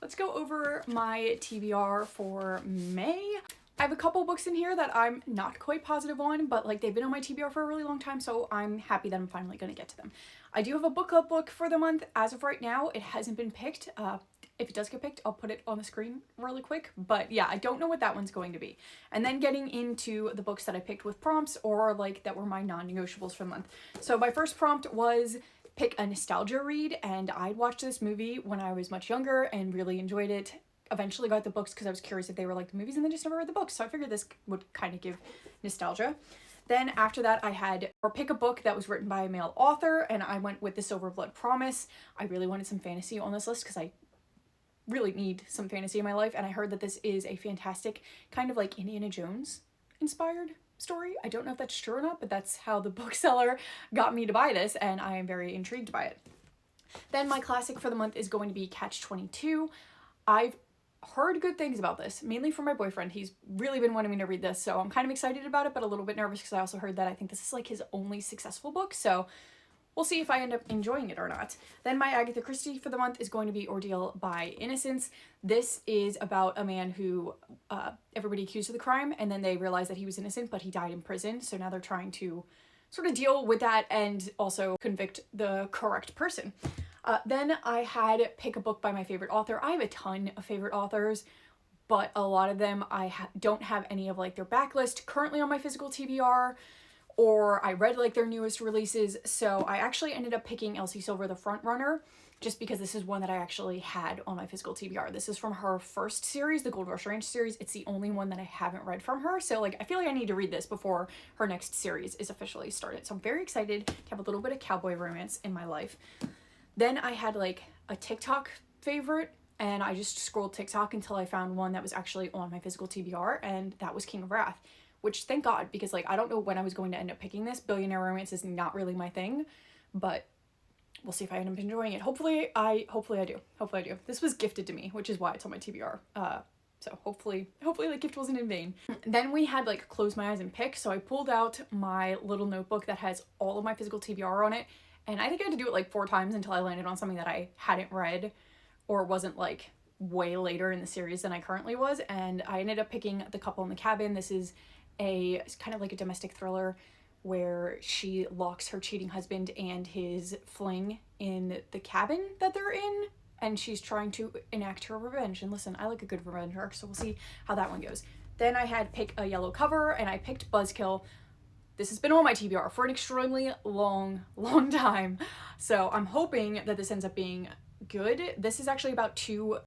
let's go over my TBR for May. I have a couple books in here that I'm not quite positive on, but like they've been on my TBR for a really long time, so I'm happy that I'm finally going to get to them. I do have a book club book for the month. As of right now, it hasn't been picked. If it does get picked, I'll put it on the screen really quick. But yeah, I don't know what that one's going to be. And then getting into the books that I picked with prompts or like that were my non-negotiables for the month. So my first prompt was pick a nostalgia read, and I'd watched this movie when I was much younger and really enjoyed it. Eventually got the books because I was curious if they were like the movies, and then just never read the books, so I figured this would kind of give nostalgia. Then after that I had or pick a book that was written by a male author, and I went with The Silver Blood Promise. I really wanted some fantasy on this list because I really need some fantasy in my life, and I heard that this is a fantastic kind of like Indiana Jones inspired story. I don't know if that's true or not, but that's how the bookseller got me to buy this, and I am very intrigued by it. Then my classic for the month is going to be Catch-22. I've heard good things about this, mainly from my boyfriend. He's really been wanting me to read this, so I'm kind of excited about it, but a little bit nervous because I also heard that I think this is like his only successful book, so we'll see if I end up enjoying it or not. Then my Agatha Christie for the month is going to be Ordeal by Innocence. This is about a man who everybody accused of the crime, and then they realized that he was innocent, but he died in prison, so now they're trying to sort of deal with that and also convict the correct person. Then I had pick a book by my favorite author. I have a ton of favorite authors, but a lot of them I don't have any of like their backlist currently on my physical TBR, or I read like their newest releases. So I actually ended up picking Elsie Silver, The Front Runner, just because this is one that I actually had on my physical TBR. This is from her first series, the Gold Rush Ranch series. It's the only one that I haven't read from her. So like I feel like I need to read this before her next series is officially started. So I'm very excited to have a little bit of cowboy romance in my life. Then I had like a TikTok favorite, and I just scrolled TikTok until I found one that was actually on my physical TBR, and that was King of Wrath, which thank God, because like I don't know when I was going to end up picking this. Billionaire romance is not really my thing, but we'll see if I end up enjoying it. Hopefully I do. This was gifted to me, which is why it's on my TBR. So hopefully the gift wasn't in vain. Then we had like close my eyes and pick. So I pulled out my little notebook that has all of my physical TBR on it. And I think I had to do it like 4 times until I landed on something that I hadn't read or wasn't like way later in the series than I currently was. And I ended up picking The Couple in the Cabin. This is it's kind of like a domestic thriller where she locks her cheating husband and his fling in the cabin that they're in, and she's trying to enact her revenge. And listen, I like a good revenge arc, so we'll see how that one goes. Then I had pick a yellow cover, and I picked Buzzkill. This has been on my TBR for an extremely long time, so I'm hoping that this ends up being good. This is actually about 2